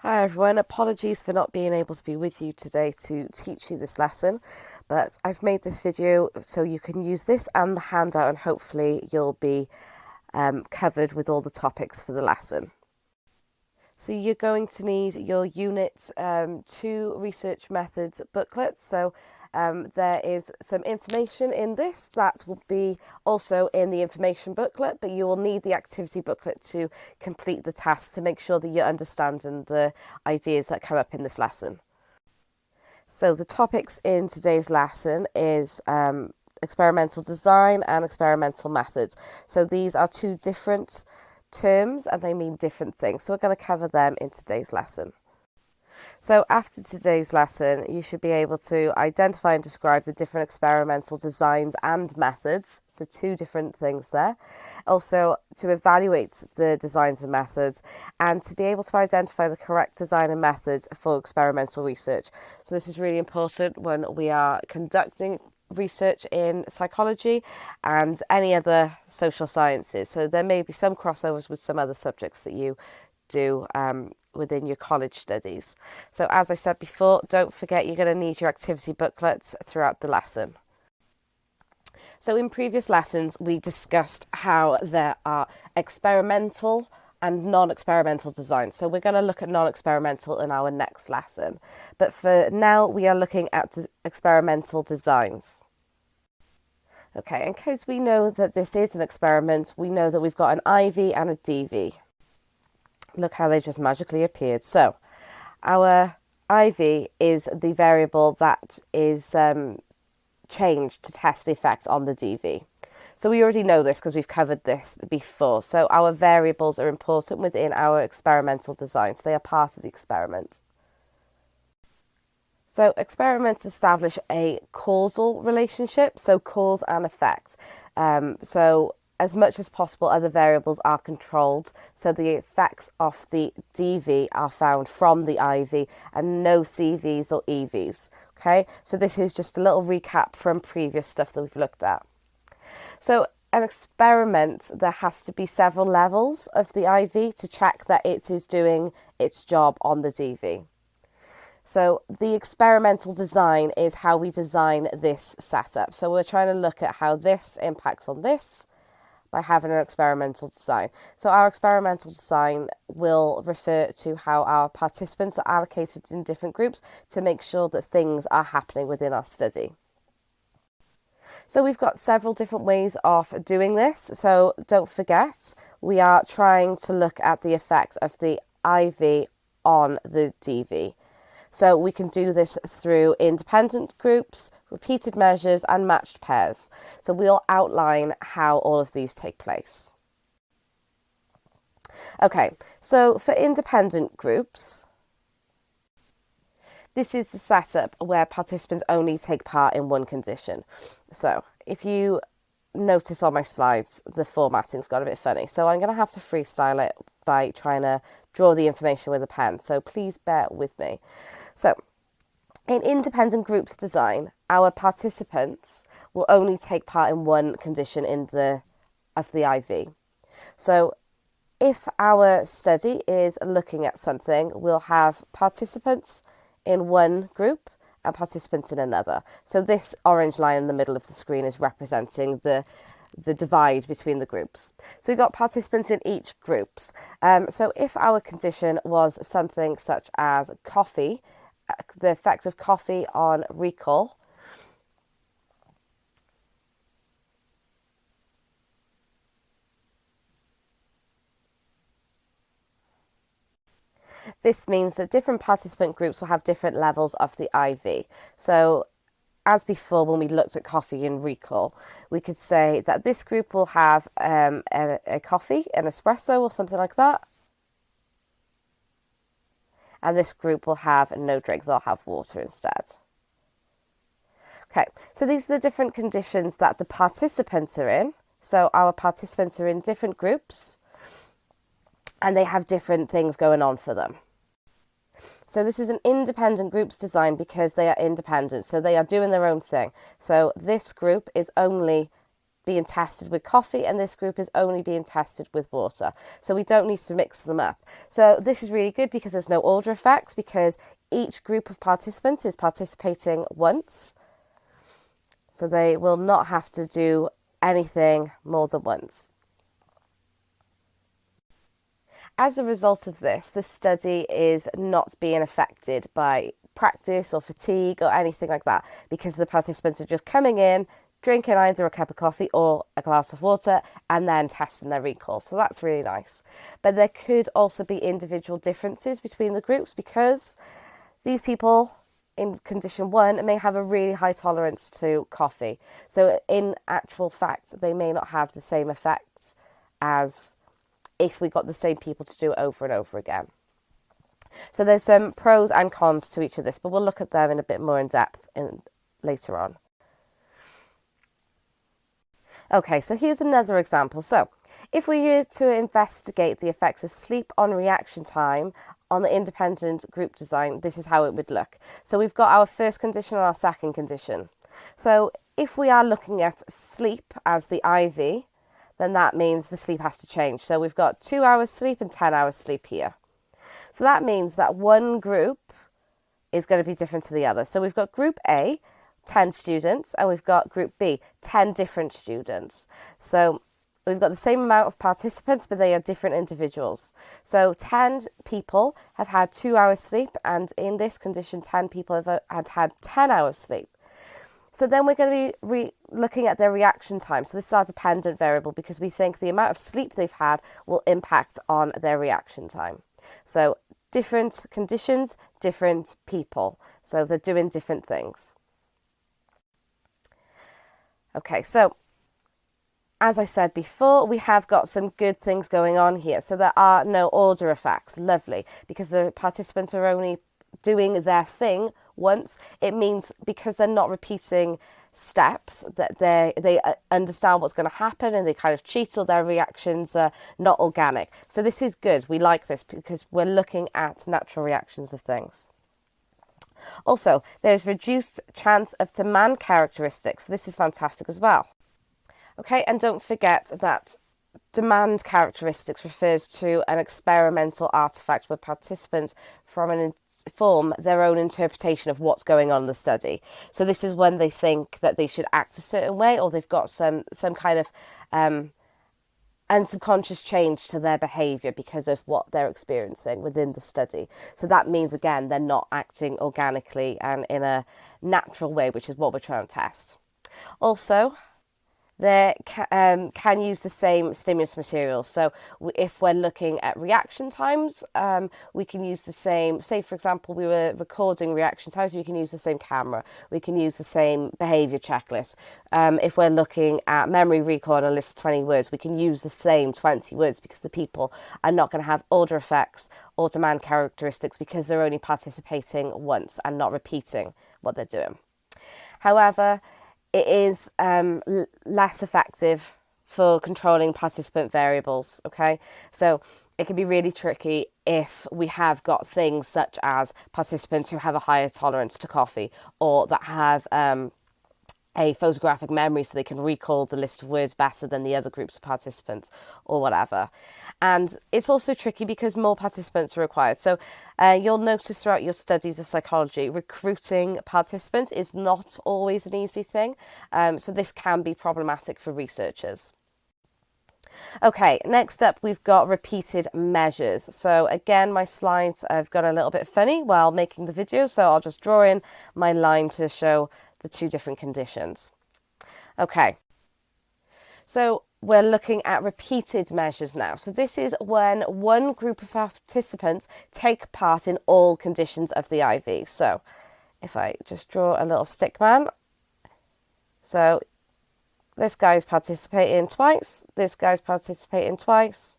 Hi everyone, apologies for not being able to be with you today to teach you this lesson, but I've made this video so you can use this and the handout and hopefully you'll be covered with all the topics for the lesson. So you're going to need your Unit 2 Research Methods booklet. So there is some information in this that will be also in the information booklet, but you will need the activity booklet to complete the tasks to make sure that you're understanding the ideas that come up in this lesson. So the topics in today's lesson is experimental design and experimental methods. So these are two different terms and they mean different things. So we're going to cover them in today's lesson. So after today's lesson, you should be able to identify and describe the different experimental designs and methods. So two different things there. Also to evaluate the designs and methods and to be able to identify the correct design and methods for experimental research. So this is really important when we are conducting research in psychology and any other social sciences. So there may be some crossovers with some other subjects that you do within your college studies. So as I said before, don't forget you're going to need your activity booklets throughout the lesson. So in previous lessons, we discussed how there are experimental and non-experimental designs. So we're going to look at non-experimental in our next lesson. But for now, we are looking at experimental designs. Okay, and because we know that this is an experiment, we know that we've got an IV and a DV. Look how they just magically appeared. So our IV is the variable that is changed to test the effect on the DV. So we already know this because we've covered this before. So our variables are important within our experimental designs. They are part of the experiment. So experiments establish a causal relationship, so cause and effect. So as much as possible, other variables are controlled. So the effects of the DV are found from the IV and no CVs or EVs. Okay, so this is just a little recap from previous stuff that we've looked at. So an experiment, there has to be several levels of the IV to check that it is doing its job on the DV. So the experimental design is how we design this setup. So we're trying to look at how this impacts on this by having an experimental design. So our experimental design will refer to how our participants are allocated in different groups to make sure that things are happening within our study. So we've got several different ways of doing this. So don't forget, we are trying to look at the effect of the IV on the DV. So we can do this through independent groups, repeated measures and matched pairs. So we'll outline how all of these take place. Okay, so for independent groups, this is the setup where participants only take part in one condition. So if you notice on my slides, the formatting's got a bit funny. So I'm going to have to freestyle it by trying to draw the information with a pen. So please bear with me. So in independent groups design, our participants will only take part in one condition of the IV. So if our study is looking at something, we'll have participants in one group and participants in another. So this orange line in the middle of the screen is representing the divide between the groups. So we've got participants in each groups. So if our condition was something such as coffee, the effect of coffee on recall, this means that different participant groups will have different levels of the IV. So as before, when we looked at coffee and recall, we could say that this group will have a coffee, an espresso or something like that. And this group will have no drink, they'll have water instead. Okay, so these are the different conditions that the participants are in. So our participants are in different groups and they have different things going on for them. So this is an independent groups design because they are independent. So they are doing their own thing. So this group is only being tested with coffee and this group is only being tested with water. So we don't need to mix them up. So this is really good because there's no order effects, because each group of participants is participating once. So they will not have to do anything more than once. As a result of this, the study is not being affected by practice or fatigue or anything like that, because the participants are just coming in, drinking either a cup of coffee or a glass of water, and then testing their recall. So that's really nice. But there could also be individual differences between the groups, because these people in condition 1 may have a really high tolerance to coffee. So in actual fact, they may not have the same effects as if we got the same people to do it over and over again. So there's some pros and cons to each of this, but we'll look at them in a bit more in depth later on. Okay, so here's another example. So if we were to investigate the effects of sleep on reaction time on the independent group design, this is how it would look. So we've got our first condition and our second condition. So if we are looking at sleep as the IV, then that means the sleep has to change. So we've got 2 hours sleep and 10 hours sleep here. So that means that one group is going to be different to the other. So we've got group A, 10 students, and we've got group B, 10 different students. So we've got the same amount of participants, but they are different individuals. So 10 people have had 2 hours sleep, and in this condition, 10 people have had 10 hours sleep. So then we're going to be looking at their reaction time. So this is our dependent variable, because we think the amount of sleep they've had will impact on their reaction time. So different conditions, different people. So they're doing different things. Okay, so as I said before, we have got some good things going on here. So there are no order effects. Lovely, because the participants are only doing their thing once. It means because they're not repeating steps, that they understand what's going to happen and they kind of cheat, or their reactions are not organic. So this is good. We like this because we're looking at natural reactions of things. Also, there's reduced chance of demand characteristics. This is fantastic as well. Okay, and don't forget that demand characteristics refers to an experimental artifact where participants form their own interpretation of what's going on in the study. So this is when they think that they should act a certain way, or they've got some kind of unsubconscious change to their behaviour because of what they're experiencing within the study. So that means, again, they're not acting organically and in a natural way, which is what we're trying to test. Also, they can use the same stimulus materials. So if we're looking at reaction times, we can use the same, say for example, we were recording reaction times, we can use the same camera, we can use the same behaviour checklist. If we're looking at memory recall on a list of 20 words, we can use the same 20 words, because the people are not going to have order effects or demand characteristics, because they're only participating once and not repeating what they're doing. However, it is less effective for controlling participant variables, okay? So it can be really tricky if we have got things such as participants who have a higher tolerance to coffee, or that have a photographic memory so they can recall the list of words better than the other groups of participants, or whatever. And it's also tricky because more participants are required. So you'll notice throughout your studies of psychology, recruiting participants is not always an easy thing. So this can be problematic for researchers. Okay, next up we've got repeated measures. So again, my slides have got a little bit funny while making the video, so I'll just draw in my line to show the two different conditions. Okay, so we're looking at repeated measures now. So this is when one group of participants take part in all conditions of the IV. So if I just draw a little stick man, so this guy's participating twice, this guy's participating twice,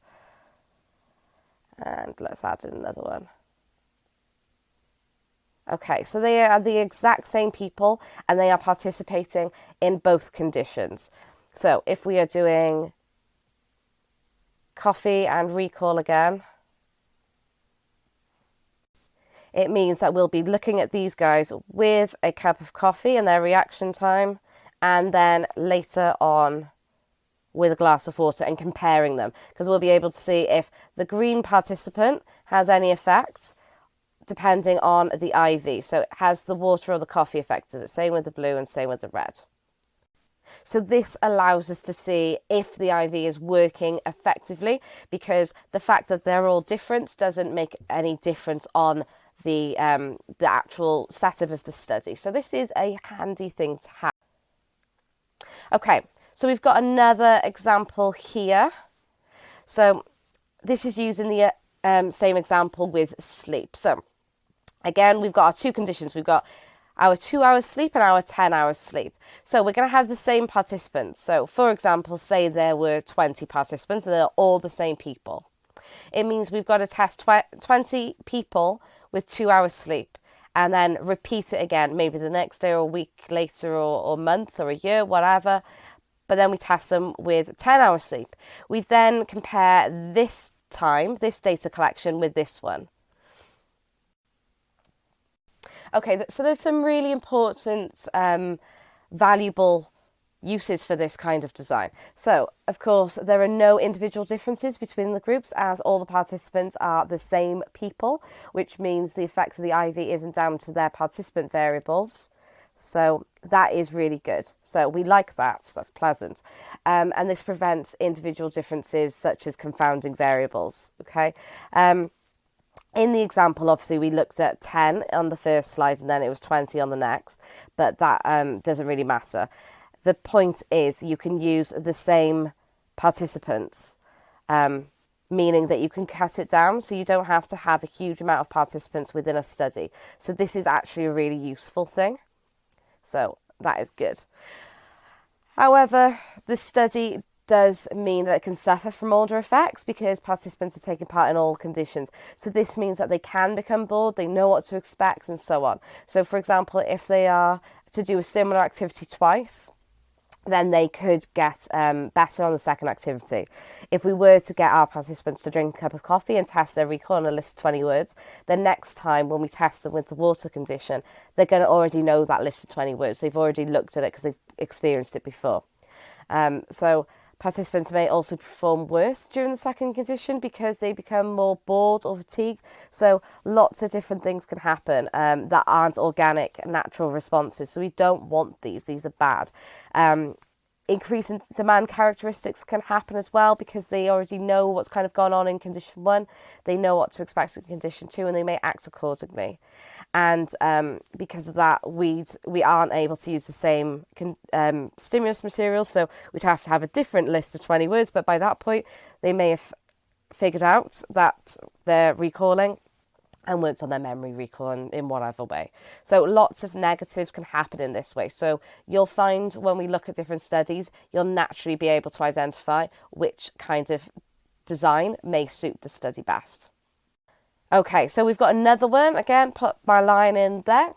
and let's add in another one. Okay, so they are the exact same people and they are participating in both conditions. So if we are doing coffee and recall again, it means that we'll be looking at these guys with a cup of coffee and their reaction time, and then later on with a glass of water and comparing them, because we'll be able to see if the green participant has any effect depending on the IV. So has the water or the coffee affected it? Same with the blue and same with the red. So this allows us to see if the IV is working effectively, because the fact that they're all different doesn't make any difference on the actual setup of the study. So this is a handy thing to have. Okay, so we've got another example here. So this is using the same example with sleep. So again, we've got our two conditions. We've got our 2 hours sleep and our 10 hours sleep. So we're going to have the same participants. So for example, say there were 20 participants and they're all the same people. It means we've got to test 20 people with 2 hours sleep and then repeat it again, maybe the next day or a week later or month or a year, whatever. But then we test them with 10 hours sleep. We then compare this time, this data collection with this one. Okay, so there's some really important, valuable uses for this kind of design. So, of course, there are no individual differences between the groups as all the participants are the same people, which means the effect of the IV isn't down to their participant variables. So that is really good. So we like that. That's pleasant. And this prevents individual differences such as confounding variables. Okay. In the example, obviously, we looked at 10 on the first slide and then it was 20 on the next, but that doesn't really matter. The point is you can use the same participants, meaning that you can cut it down so you don't have to have a huge amount of participants within a study. So this is actually a really useful thing. So that is good. However, the study does mean that it can suffer from order effects because participants are taking part in all conditions. So this means that they can become bored, they know what to expect and so on. So for example, if they are to do a similar activity twice, then they could get better on the second activity. If we were to get our participants to drink a cup of coffee and test their recall on a list of 20 words, the next time when we test them with the water condition, they're going to already know that list of 20 words. They've already looked at it because they've experienced it before. So participants may also perform worse during the second condition because they become more bored or fatigued. So lots of different things can happen that aren't organic, natural responses. So we don't want these. These are bad. Increase in demand characteristics can happen as well because they already know what's kind of gone on in condition 1. They know what to expect in condition 2 and they may act accordingly. And because of that, we aren't able to use the same stimulus materials, so we'd have to have a different list of 20 words, but by that point, they may have figured out that they're recalling and worked on their memory recall in whatever way. So lots of negatives can happen in this way. So you'll find when we look at different studies, you'll naturally be able to identify which kind of design may suit the study best. Okay, so we've got another one. Again, put my line in there.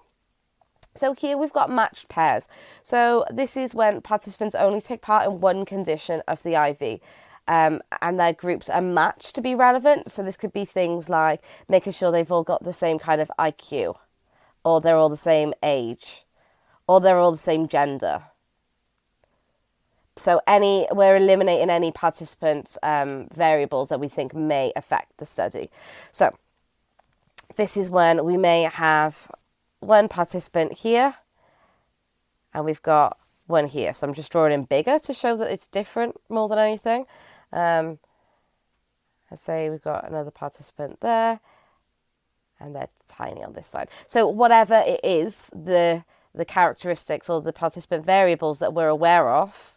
So here we've got matched pairs. So this is when participants only take part in one condition of the IV. And their groups are matched to be relevant. So this could be things like making sure they've all got the same kind of IQ, or they're all the same age, or they're all the same gender. So we're eliminating any participant variables that we think may affect the study. So this is when we may have one participant here, and we've got one here. So I'm just drawing in bigger to show that it's different more than anything. Let's say we've got another participant there, and they're tiny on this side. So whatever it is, the characteristics or the participant variables that we're aware of,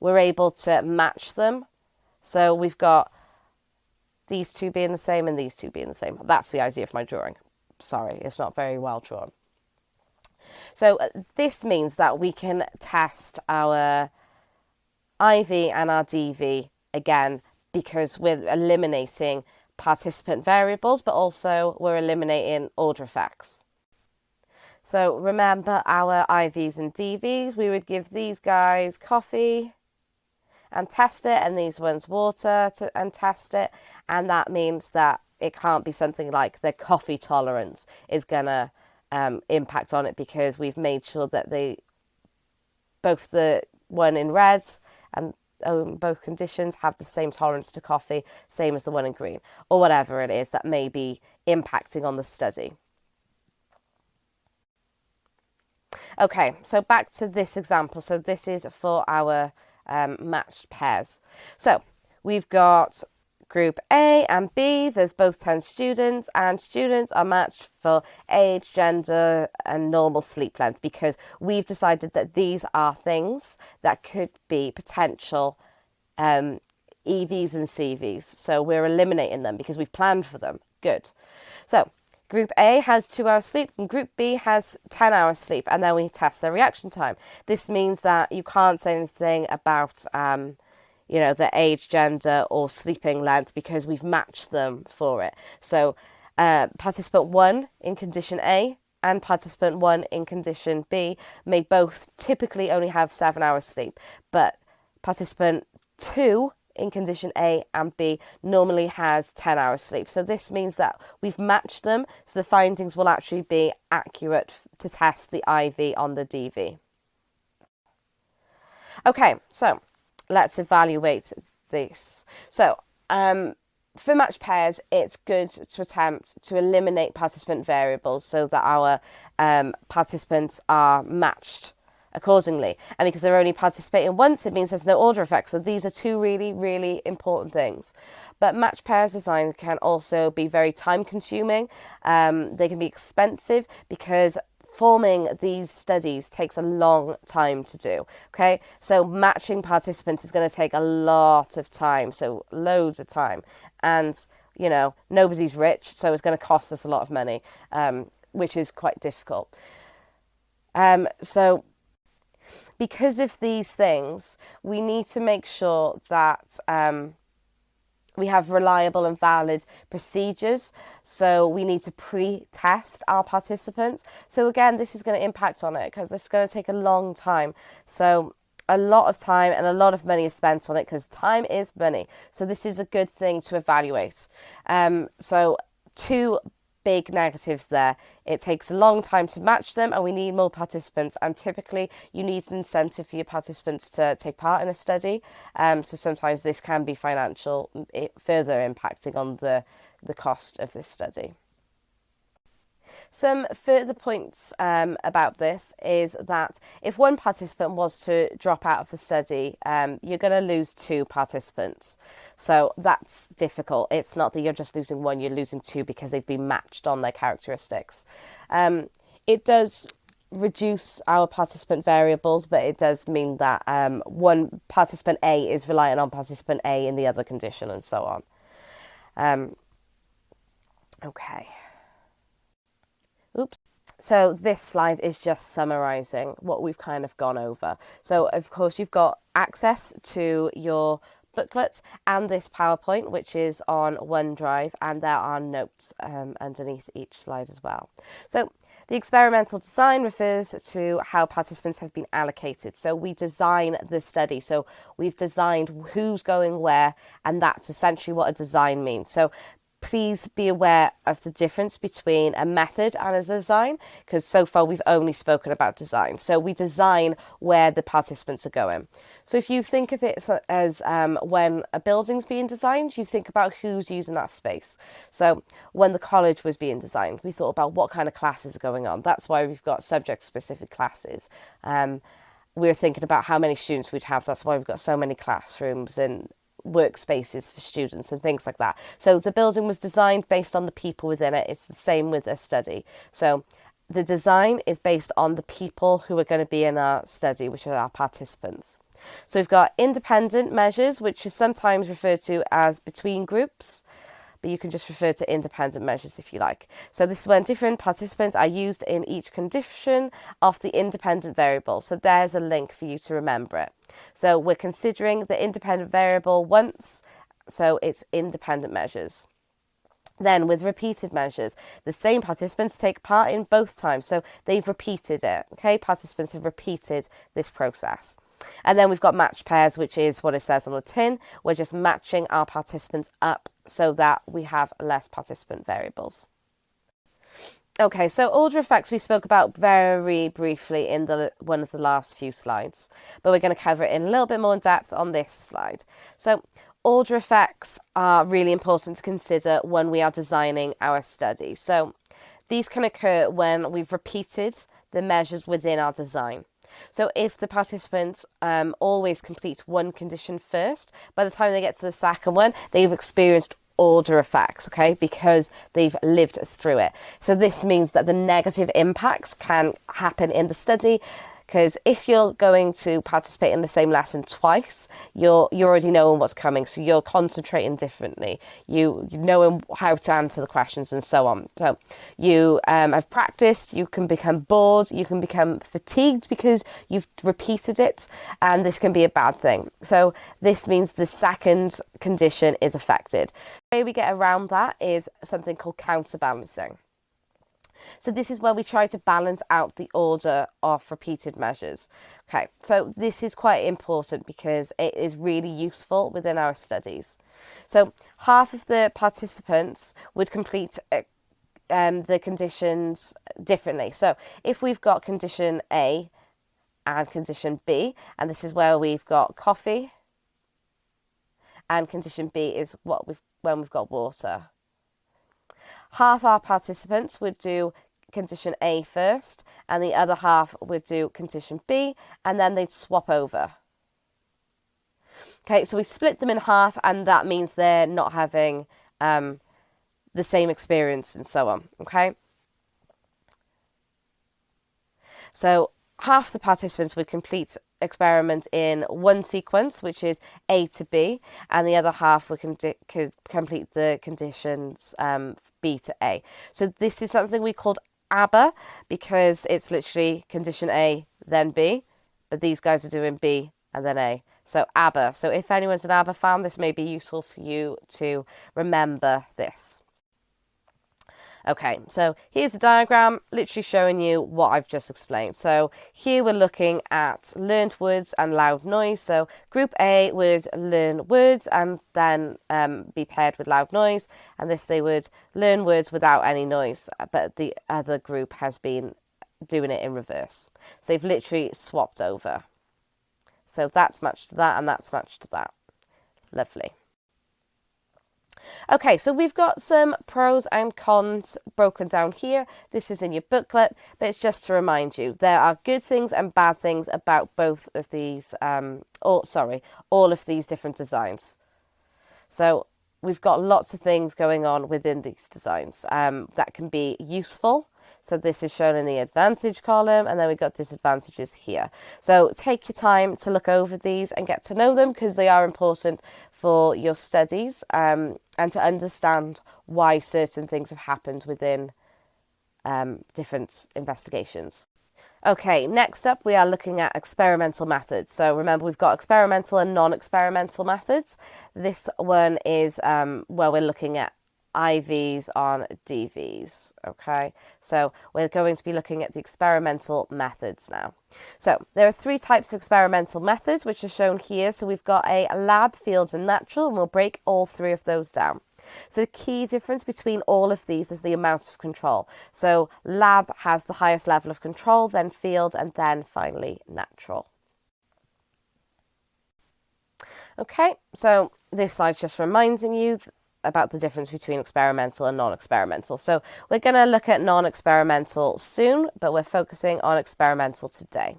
we're able to match them. So we've got these two being the same and these two being the same. That's the idea of my drawing. Sorry, it's not very well drawn. So this means that we can test our IV and our DV again because we're eliminating participant variables, but also we're eliminating order effects. So remember our IVs and DVs, we would give these guys coffee and test it, and these ones water and test it, and that means that it can't be something like their coffee tolerance is going to impact on it because we've made sure that both the one in red and both conditions have the same tolerance to coffee, same as the one in green, or whatever it is that may be impacting on the study. Okay, so back to this example. So this is for our matched pairs. So we've got group A and B. There's both 10 students, and students are matched for age, gender, and normal sleep length, because we've decided that these are things that could be potential EVs and CVs. So we're eliminating them because we've planned for them. Good. So Group A has 2 hours sleep and Group B has 10 hours sleep, and then we test their reaction time. This means that you can't say anything about, the age, gender, or sleeping length because we've matched them for it. So participant 1 in condition A and participant 1 in condition B may both typically only have 7 hours sleep, but participant 2 in condition A and B normally has 10 hours sleep. So this means that we've matched them, so the findings will actually be accurate to test the IV on the DV. Okay, so let's evaluate this. So for matched pairs, it's good to attempt to eliminate participant variables so that our participants are matched accordingly. And because they're only participating once, it means there's no order effect. So these are 2 really, really important things. But matched pairs design can also be very time consuming. They can be expensive because forming these studies takes a long time to do. Okay, so matching participants is going to take a lot of time, so loads of time. And, nobody's rich, so it's going to cost us a lot of money, which is quite difficult. So because of these things, we need to make sure that we have reliable and valid procedures. So we need to pre-test our participants. So again, this is going to impact on it because it's going to take a long time. So a lot of time and a lot of money is spent on it because time is money. So this is a good thing to evaluate. So 2 big negatives there. It takes a long time to match them and we need more participants, and typically you need an incentive for your participants to take part in a study, so sometimes this can be financial, further impacting on the cost of this study. Some further points about this is that if one participant was to drop out of the study, you're going to lose 2 participants. So that's difficult. It's not that you're just losing 1, you're losing 2 because they've been matched on their characteristics. It does reduce our participant variables, but it does mean that one participant A is reliant on participant A in the other condition and so on. Okay. Oops. So this slide is just summarising what we've kind of gone over. So of course you've got access to your booklets and this PowerPoint, which is on OneDrive, and there are notes underneath each slide as well. So the experimental design refers to how participants have been allocated. So we design the study. So we've designed who's going where, and that's essentially what a design means. So please be aware of the difference between a method and a design, because so far we've only spoken about design. So we design where the participants are going. So if you think of it as when a building's being designed, you think about who's using that space. So when the college was being designed, we thought about what kind of classes are going on. That's why we've got subject-specific classes. We're thinking about how many students we'd have. That's why we've got so many classrooms and workspaces for students and things like that. So the building was designed based on the people within it. It's the same with a study. So the design is based on the people who are going to be in our study, which are our participants. So we've got independent measures, which is sometimes referred to as between groups, but you can just refer to independent measures if you like. So this is when different participants are used in each condition of the independent variable. So there's a link for you to remember it. So we're considering the independent variable once, so it's independent measures. Then with repeated measures, the same participants take part in both times. So they've repeated it, okay? Participants have repeated this process. And then we've got matched pairs, which is what it says on the tin. We're just matching our participants up so that we have less participant variables. Okay, so order effects we spoke about very briefly in one of the last few slides, but we're going to cover it in a little bit more in depth on this slide. So order effects are really important to consider when we are designing our study. So these can occur when we've repeated the measures within our design. So if the participants always complete one condition first, by the time they get to the second one, they've experienced order effects, okay, because they've lived through it. So this means that the negative impacts can happen in the study, because if you're going to participate in the same lesson twice, you're already knowing what's coming, so you're concentrating differently. You knowing how to answer the questions and so on. So you have practiced. You can become bored. You can become fatigued because you've repeated it, and this can be a bad thing. So this means the second condition is affected. The way we get around that is something called counterbalancing. So this is where we try to balance out the order of repeated measures. Okay, so this is quite important because it is really useful within our studies. So half of the participants would complete the conditions differently. So if we've got condition A and condition B, and this is where we've got coffee, and condition B is when we've got water. Half our participants would do condition A first, and the other half would do condition B, and then they'd swap over. Okay, so we split them in half, and that means they're not having the same experience and so on. Okay, so half the participants would complete experiment in one sequence, which is A to B, and the other half would complete the conditions B to A. So this is something we called ABBA, because it's literally condition A, then B, but these guys are doing B and then A. So ABBA. So if anyone's an ABBA fan, this may be useful for you to remember this. Okay, so here's a diagram literally showing you what I've just explained. So here we're looking at learned words and loud noise. So group A would learn words and then be paired with loud noise. And this they would learn words without any noise, but the other group has been doing it in reverse. So they've literally swapped over. So that's matched to that and that's matched to that. Lovely. Okay, so we've got some pros and cons broken down here. This is in your booklet, but it's just to remind you there are good things and bad things about both of these, all of these different designs. So we've got lots of things going on within these designs that can be useful. So this is shown in the advantage column, and then we've got disadvantages here. So take your time to look over these and get to know them, because they are important for your studies and to understand why certain things have happened within different investigations. Okay, next up we are looking at experimental methods. So remember, we've got experimental and non-experimental methods. This one is where we're looking at IVs on DVs. Okay, so we're going to be looking at the experimental methods now. So there are three types of experimental methods which are shown here. So we've got a lab, field and natural, and we'll break all three of those down. So the key difference between all of these is the amount of control. So lab has the highest level of control, then field, and then finally natural. Okay, so this slide's just reminding you about the difference between experimental and non-experimental. So we're going to look at non-experimental soon, but we're focusing on experimental today.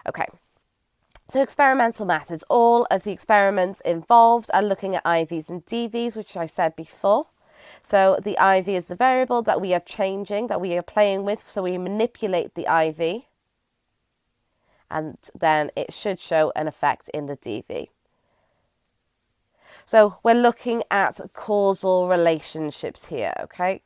Okay, so experimental methods. All of the experiments involved are looking at IVs and DVs, which I said before. So the IV is the variable that we are changing, that we are playing with. So we manipulate the IV, and then it should show an effect in the DV. So we're looking at causal relationships here, okay?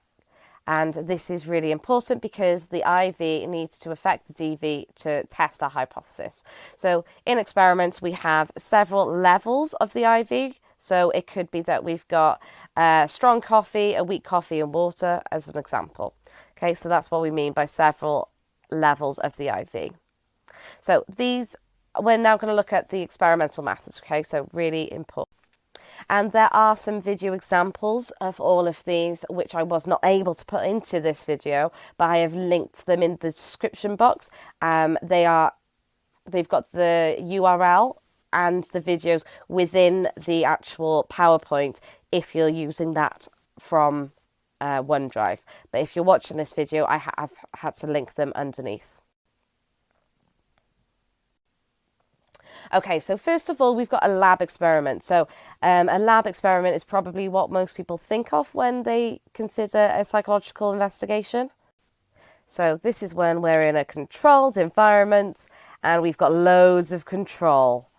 And this is really important because the IV needs to affect the DV to test our hypothesis. So in experiments, we have several levels of the IV. So it could be that we've got strong coffee, a weak coffee and water as an example. Okay, so that's what we mean by several levels of the IV. So we're now going to look at the experimental methods, okay? So really important. And there are some video examples of all of these, which I was not able to put into this video, but I have linked them in the description box. They've got the URL and the videos within the actual PowerPoint if you're using that from OneDrive. But if you're watching this video, I have had to link them underneath. Okay, so first of all, we've got a lab experiment. So a lab experiment is probably what most people think of when they consider a psychological investigation. So this is when we're in a controlled environment and we've got loads of control.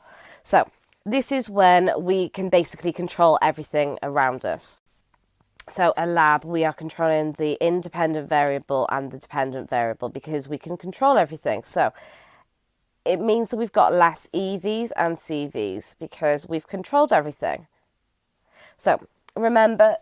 So this is when we can basically control everything around us. So a lab, we are controlling the independent variable and the dependent variable because we can control everything. So it means that we've got less EVs and CVs because we've controlled everything. So remember,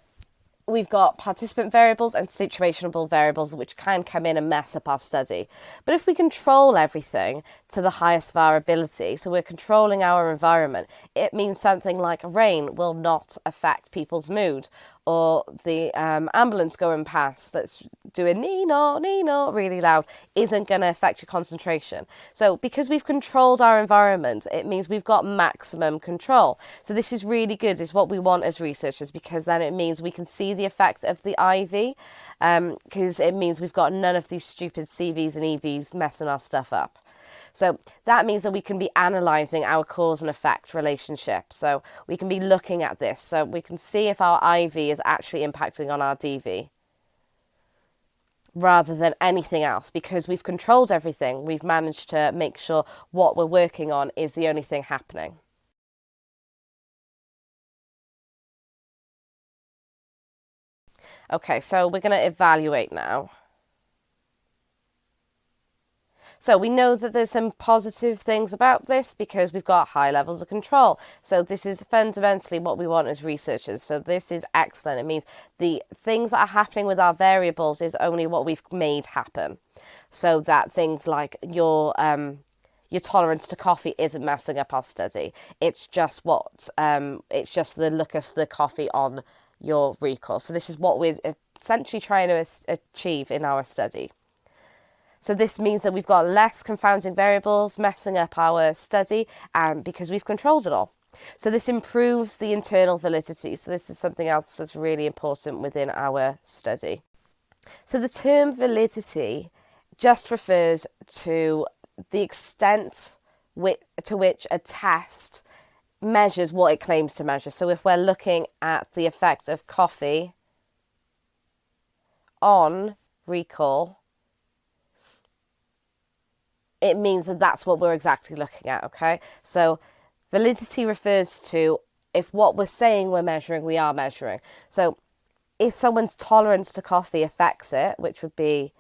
we've got participant variables and situational variables which can come in and mess up our study. But if we control everything to the highest of our ability, so we're controlling our environment, it means something like rain will not affect people's mood, or the ambulance going past that's doing Nino, Nino really loud isn't going to affect your concentration. So because we've controlled our environment, it means we've got maximum control. So this is really good. It's what we want as researchers, because then it means we can see the effect of the IV, because it means we've got none of these stupid CVs and EVs messing our stuff up. So that means that we can be analysing our cause and effect relationship. So we can be looking at this. So we can see if our IV is actually impacting on our DV rather than anything else. Because we've controlled everything, we've managed to make sure what we're working on is the only thing happening. Okay, so we're going to evaluate now. So we know that there's some positive things about this because we've got high levels of control. So this is fundamentally what we want as researchers. So this is excellent. It means the things that are happening with our variables is only what we've made happen. So that things like your tolerance to coffee isn't messing up our study. It's just it's just the look of the coffee on your recall. So this is what we're essentially trying to achieve in our study. So this means that we've got less confounding variables messing up our study, because we've controlled it all. So this improves the internal validity. So this is something else that's really important within our study. So the term validity just refers to the extent to which a test measures what it claims to measure. So if we're looking at the effect of coffee on recall, it means that that's what we're exactly looking at, okay? So validity refers to if what we're saying we're measuring, we are measuring. So if someone's tolerance to coffee affects it, which would be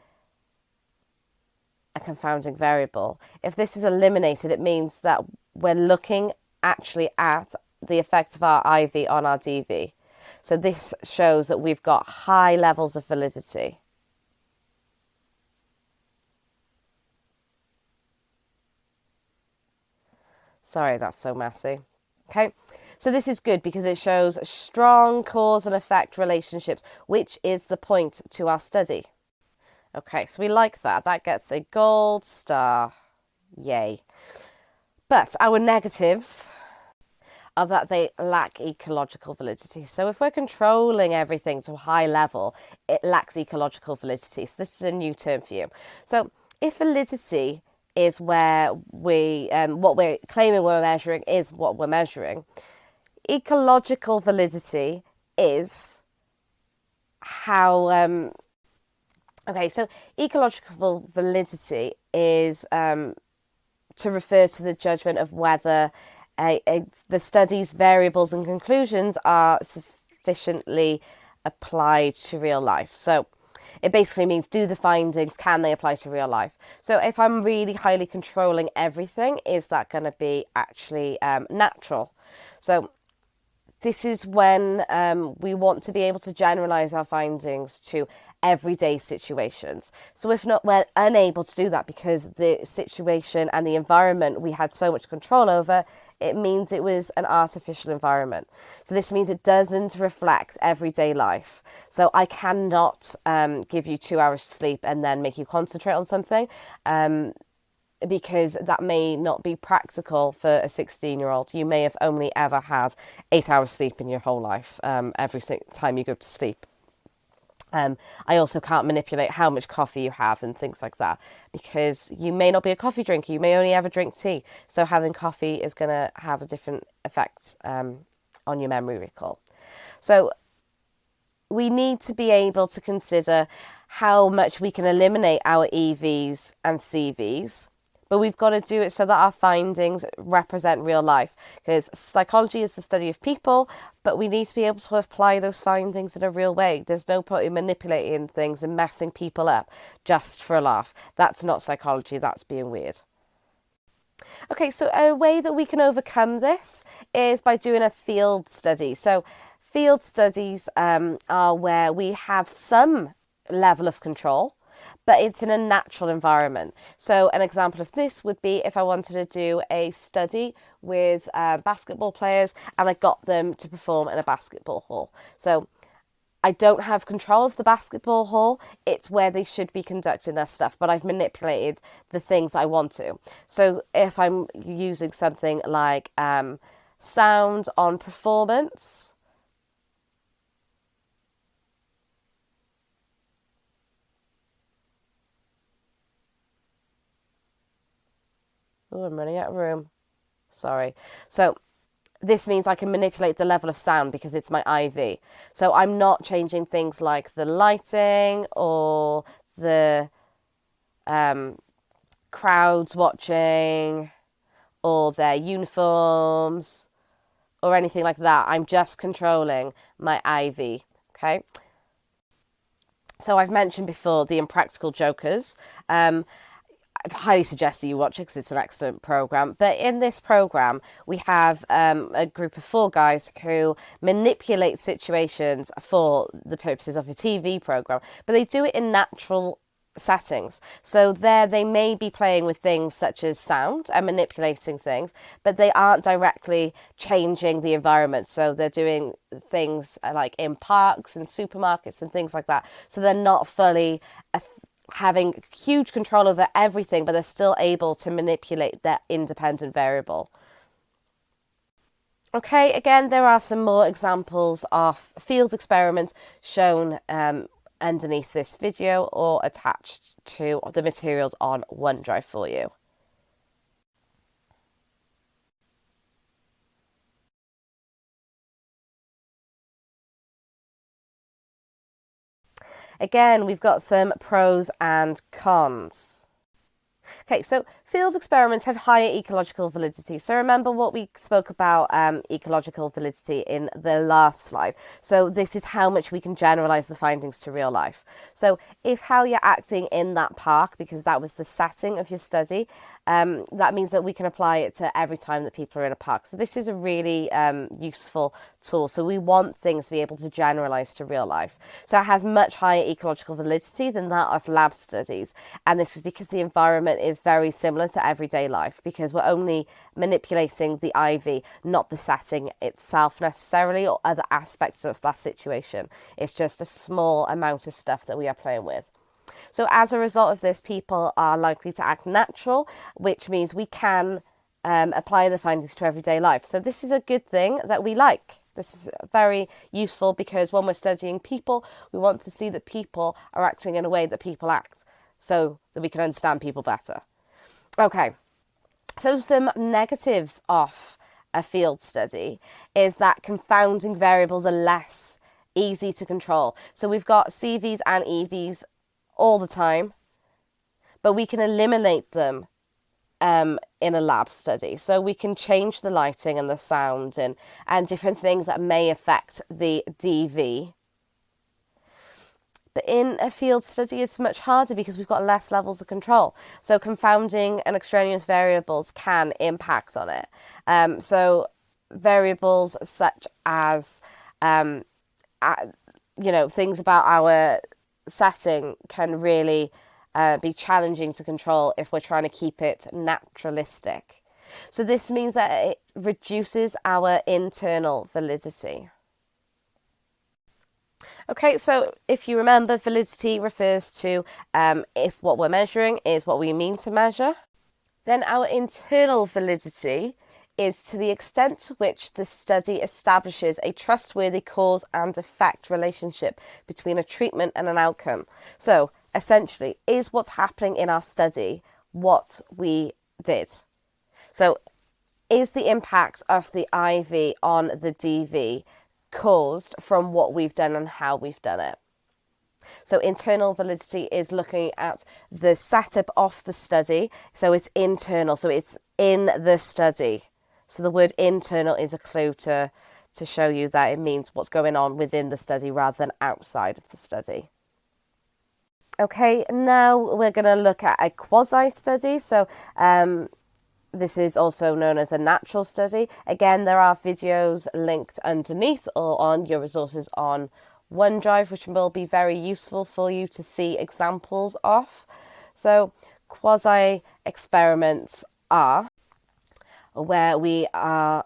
a confounding variable, if this is eliminated, it means that we're looking actually at the effect of our IV on our DV. So this shows that we've got high levels of validity. Sorry, that's so messy. Okay, so this is good because it shows strong cause and effect relationships, which is the point to our study. Okay, so we like that. That gets a gold star. Yay. But our negatives are that they lack ecological validity. So if we're controlling everything to a high level, it lacks ecological validity. So this is a new term for you. So if validity is where what we're claiming we're measuring is what we're measuring, ecological validity is how okay, so ecological validity is to refer to the judgment of whether the study's variables and conclusions are sufficiently applied to real life. So it basically means, do the findings, can they apply to real life? So if I'm really highly controlling everything, is that going to be actually natural? So this is when we want to be able to generalize our findings to everyday situations. So if not, we're unable to do that because the situation and the environment we had so much control over it means it was an artificial environment. So this means it doesn't reflect everyday life. So I cannot give you 2 hours sleep and then make you concentrate on something, because that may not be practical for a 16-year-old. You may have only ever had 8 hours sleep in your whole life, every time you go to sleep. I also can't manipulate how much coffee you have and things like that, because you may not be a coffee drinker. You may only ever drink tea. So having coffee is going to have a different effect on your memory recall. So we need to be able to consider how much we can eliminate our EVs and CVs. But we've got to do it so that our findings represent real life, because psychology is the study of people, but we need to be able to apply those findings in a real way. There's no point in manipulating things and messing people up just for a laugh. That's not psychology, that's being weird. Okay, so a way that we can overcome this is by doing a field study. So field studies are where we have some level of control, but it's in a natural environment. So an example of this would be if I wanted to do a study with basketball players and I got them to perform in a basketball hall. So I don't have control of the basketball hall. It's where they should be conducting their stuff, but I've manipulated the things I want to. So if I'm using something like sound on performance, oh, I'm running out of room. Sorry. So this means I can manipulate the level of sound because it's my IV. So I'm not changing things like the lighting or the crowds watching or their uniforms or anything like that. I'm just controlling my IV. Okay. So I've mentioned before the Impractical Jokers. I highly suggest that you watch it because it's an excellent program. But in this program, we have a group of 4 guys who manipulate situations for the purposes of a TV program, but they do it in natural settings. So there they may be playing with things such as sound and manipulating things, but they aren't directly changing the environment. So they're doing things like in parks and supermarkets and things like that. So they're not fully having huge control over everything, but they're still able to manipulate their independent variable. Okay, again, there are some more examples of field experiments shown underneath this video or attached to the materials on OneDrive for you. Again, we've got some pros and cons. Okay, so field experiments have higher ecological validity. So remember what we spoke about ecological validity in the last slide. So this is how much we can generalize the findings to real life. So if how you're acting in that park, because that was the setting of your study, that means that we can apply it to every time that people are in a park. So this is a really useful tool. So we want things to be able to generalize to real life. So it has much higher ecological validity than that of lab studies. And this is because the environment is very similar to everyday life, because we're only manipulating the IV, not the setting itself necessarily or other aspects of that situation. It's just a small amount of stuff that we are playing with. So as a result of this, people are likely to act natural, which means we can apply the findings to everyday life. So this is a good thing that we like. This is very useful because when we're studying people, we want to see that people are acting in a way that people act, so that we can understand people better. Okay, so some negatives of a field study is that confounding variables are less easy to control. So we've got CVs and EVs all the time, but we can eliminate them in a lab study. So we can change the lighting and the sound and different things that may affect the DV. But in a field study, it's much harder because we've got less levels of control. So confounding and extraneous variables can impact on it. So variables such as, things about our setting can really be challenging to control if we're trying to keep it naturalistic. So this means that it reduces our internal validity. Okay, so if you remember, validity refers to if what we're measuring is what we mean to measure. Then our internal validity is to the extent to which the study establishes a trustworthy cause and effect relationship between a treatment and an outcome. So essentially, is what's happening in our study what we did? So is the impact of the IV on the DV caused from what we've done and how we've done it? So internal validity is looking at the setup of the study. So it's internal, so it's in the study. So the word internal is a clue to show you that it means what's going on within the study rather than outside of the study. Okay, now we're going to look at a quasi study. So this is also known as a natural study. Again, there are videos linked underneath or on your resources on OneDrive, which will be very useful for you to see examples of. So quasi experiments are where we are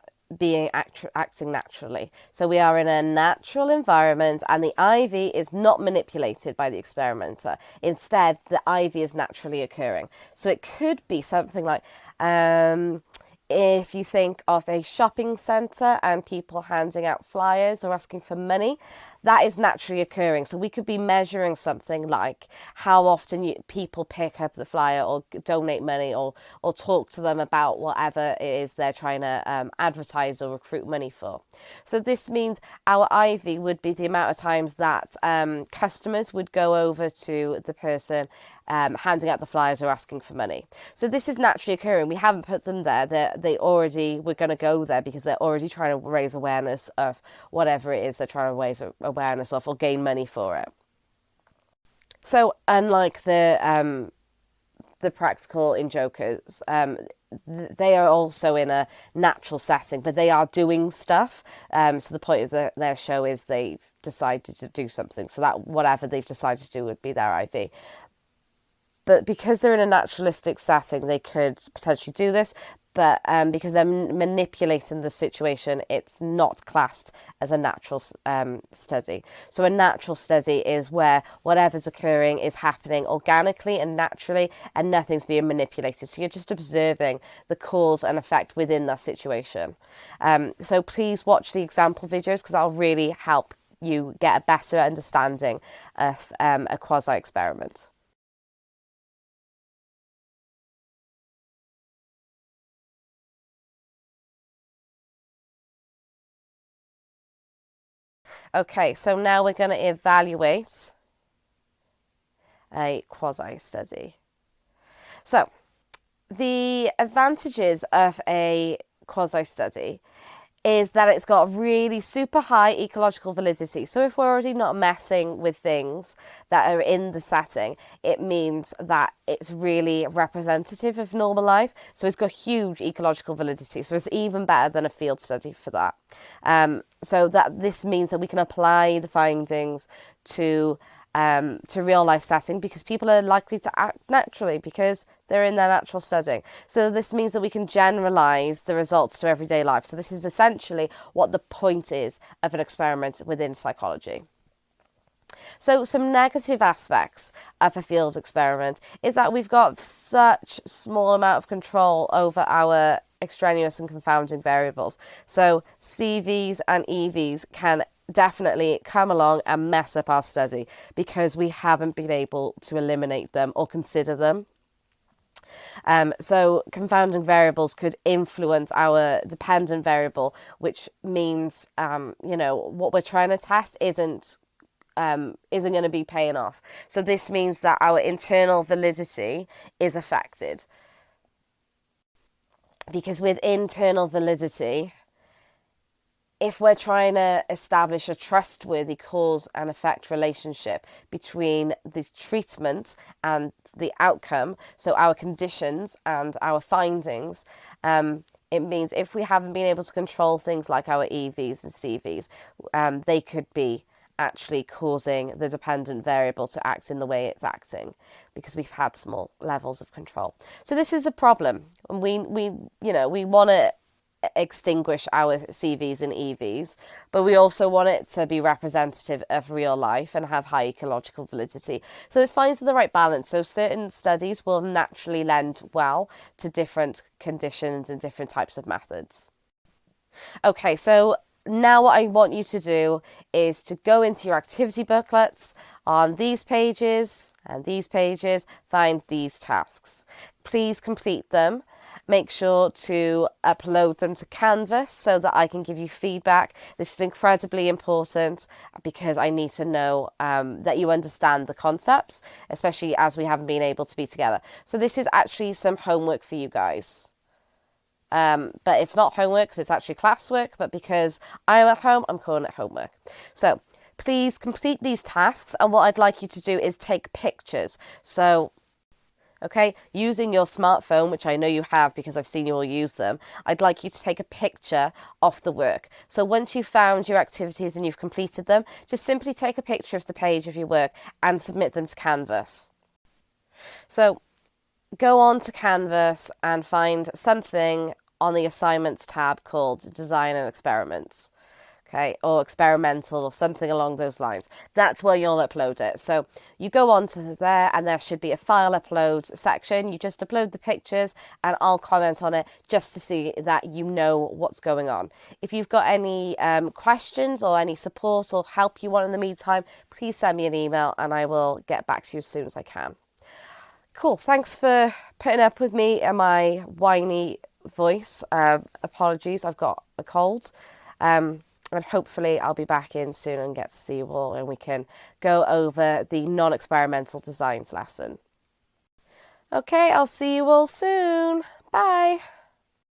acting naturally. So we are in a natural environment and the IV is not manipulated by the experimenter. Instead, the IV is naturally occurring. So it could be something like if you think of a shopping centre and people handing out flyers or asking for money, that is naturally occurring. So we could be measuring something like how often people pick up the flyer or donate money or talk to them about whatever it is they're trying to advertise or recruit money for. So this means our IV would be the amount of times that customers would go over to the person handing out the flyers or asking for money. So this is naturally occurring. We haven't put them there. They already were going to go there because they're already trying to raise awareness of whatever it is they're trying to raise awareness of or gain money for it. So unlike the practical in Jokers, they are also in a natural setting, but they are doing stuff. So the point of their show is they've decided to do something. So that whatever they've decided to do would be their IV. But because they're in a naturalistic setting, they could potentially do this. But because they're manipulating the situation, it's not classed as a natural study. So a natural study is where whatever's occurring is happening organically and naturally and nothing's being manipulated. So you're just observing the cause and effect within that situation. So please watch the example videos because that'll really help you get a better understanding of a quasi-experiment. Okay, so now we're going to evaluate a quasi-study. So the advantages of a quasi-study is that it's got really super high ecological validity. So if we're already not messing with things that are in the setting, it means that it's really representative of normal life. So it's got huge ecological validity. So it's even better than a field study for that. So that this means that we can apply the findings to real life setting because people are likely to act naturally because they're in their natural setting. So this means that we can generalize the results to everyday life. So this is essentially what the point is of an experiment within psychology. So some negative aspects of a field experiment is that we've got such small amount of control over our extraneous and confounding variables. So CVs and EVs can definitely come along and mess up our study because we haven't been able to eliminate them or consider them. So confounding variables could influence our dependent variable, which means, what we're trying to test isn't going to be paying off. So this means that our internal validity is affected. Because with internal validity, if we're trying to establish a trustworthy cause and effect relationship between the treatment and the outcome, so our conditions and our findings, it means if we haven't been able to control things like our EVs and CVs, they could be actually causing the dependent variable to act in the way it's acting, because we've had small levels of control. So this is a problem, and we want to extinguish our CVs and EVs, but we also want it to be representative of real life and have high ecological validity. So it's finding the right balance. So certain studies will naturally lend well to different conditions and different types of methods. Okay, so now what I want you to do is to go into your activity booklets on these pages and these pages, find these tasks. Please complete them. Make sure to upload them to Canvas so that I can give you feedback. This is incredibly important because I need to know that you understand the concepts, especially as we haven't been able to be together. So this is actually some homework for you guys. But it's not homework because it's actually classwork, but because I'm at home, I'm calling it homework. So please complete these tasks, and what I'd like you to do is take pictures. So okay, using your smartphone, which I know you have because I've seen you all use them, I'd like you to take a picture of the work. So once you've found your activities and you've completed them, just simply take a picture of the page of your work and submit them to Canvas. So go on to Canvas and find something on the assignments tab called Design and Experiments. Okay, or experimental or something along those lines. That's where you'll upload it. So you go on to there and there should be a file upload section. You just upload the pictures and I'll comment on it just to see that you know what's going on. If you've got any questions or any support or help you want in the meantime, please send me an email and I will get back to you as soon as I can. Cool, thanks for putting up with me and my whiny voice. Apologies, I've got a cold. And hopefully I'll be back in soon and get to see you all and we can go over the non-experimental designs lesson. Okay, I'll see you all soon. Bye.